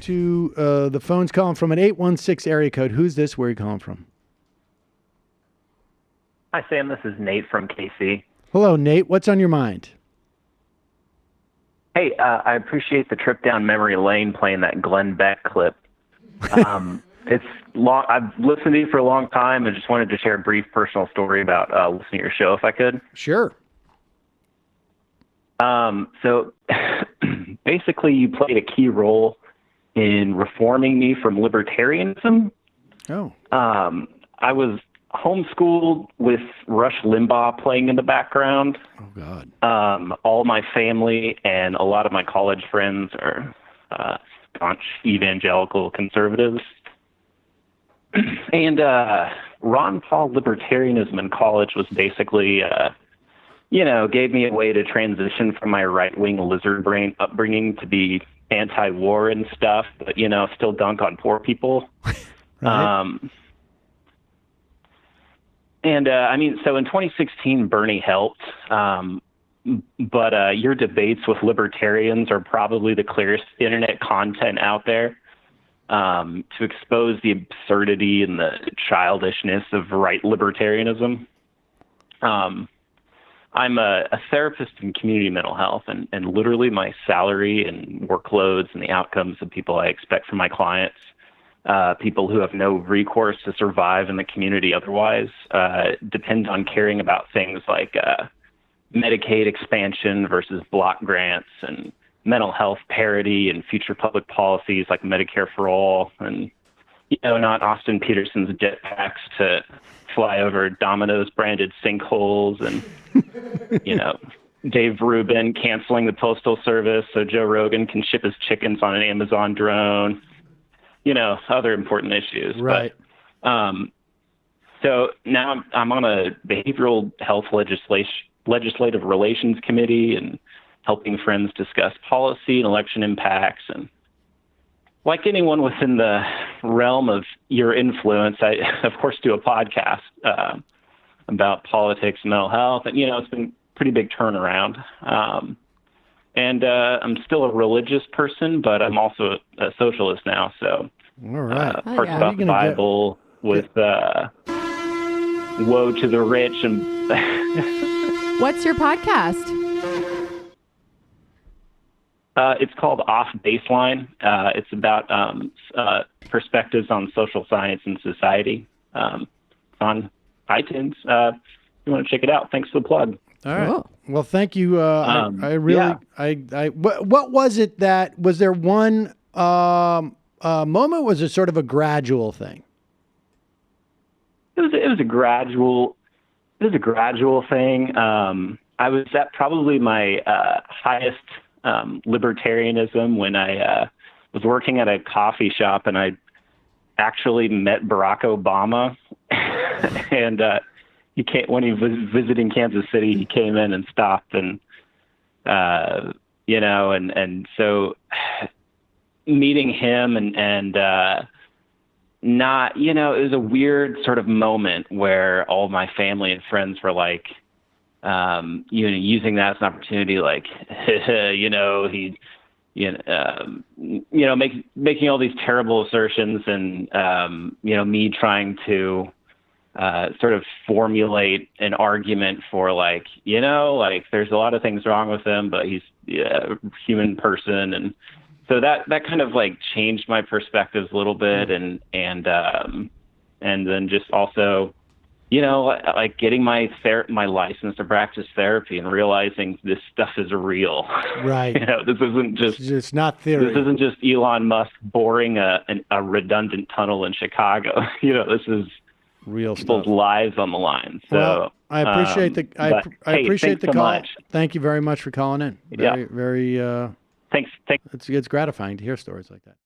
to the phones calling from an 816 area code. Who's this? Where are you calling from? Hi, Sam. This is Nate from KC. Hello, Nate. What's on your mind? Hey, I appreciate the trip down memory lane playing that Glenn Beck clip. It's long. I've listened to you for a long time and just wanted to share a brief personal story about listening to your show, if I could. Sure. So basically, you played a key role in reforming me from libertarianism. Oh. I was homeschooled with Rush Limbaugh playing in the background. Oh, God. All my family and a lot of my college friends are staunch evangelical conservatives. And Ron Paul libertarianism in college was basically, gave me a way to transition from my right-wing lizard brain upbringing to be anti-war and stuff, but, still dunk on poor people. Right. So in 2016, Bernie helped, but your debates with libertarians are probably the clearest internet content out there to expose the absurdity and the childishness of right libertarianism. I'm a therapist in community mental health, and literally my salary and workloads and the outcomes of people I expect from my clients, people who have no recourse to survive in the community otherwise, depend on caring about things like Medicaid expansion versus block grants and mental health parity and future public policies like Medicare for all, and not Austin Peterson's jetpacks to fly over Domino's branded sinkholes, and Dave Rubin canceling the postal service so Joe Rogan can ship his chickens on an Amazon drone. Other important issues. Right. But, so now I'm on a behavioral health legislative relations committee and helping friends discuss policy and election impacts. And like anyone within the realm of your influence, I, of course, do a podcast about politics and mental health. And, it's been a pretty big turnaround. And I'm still a religious person, but I'm also a socialist now. So all right. Parts about the Bible with woe to the rich. And what's your podcast? It's called Off Baseline. It's about perspectives on social science and society on iTunes. If you want to check it out, thanks for the plug. All right. Cool. Well, thank you. I really, what was it that, was there one moment? Was it sort of a gradual thing? It was a gradual thing. I was at probably my highest libertarianism when I was working at a coffee shop, and I actually met Barack Obama. And he came when he was visiting Kansas City. He came in and stopped, and and so meeting him and not, it was a weird sort of moment where all my family and friends were like, using that as an opportunity, like, making all these terrible assertions, and me trying to sort of formulate an argument for there's a lot of things wrong with him, but he's a human person. And so that kind of changed my perspectives a little bit. And then just also, getting my license to practice therapy and realizing this stuff is real. Right. This isn't just, it's not theory. This isn't just Elon Musk boring a redundant tunnel in Chicago. This is real people's stuff. lives on the line. So well, I appreciate I appreciate the so call. Much. Thank you very much for calling in. Very, Thanks. It's gratifying to hear stories like that.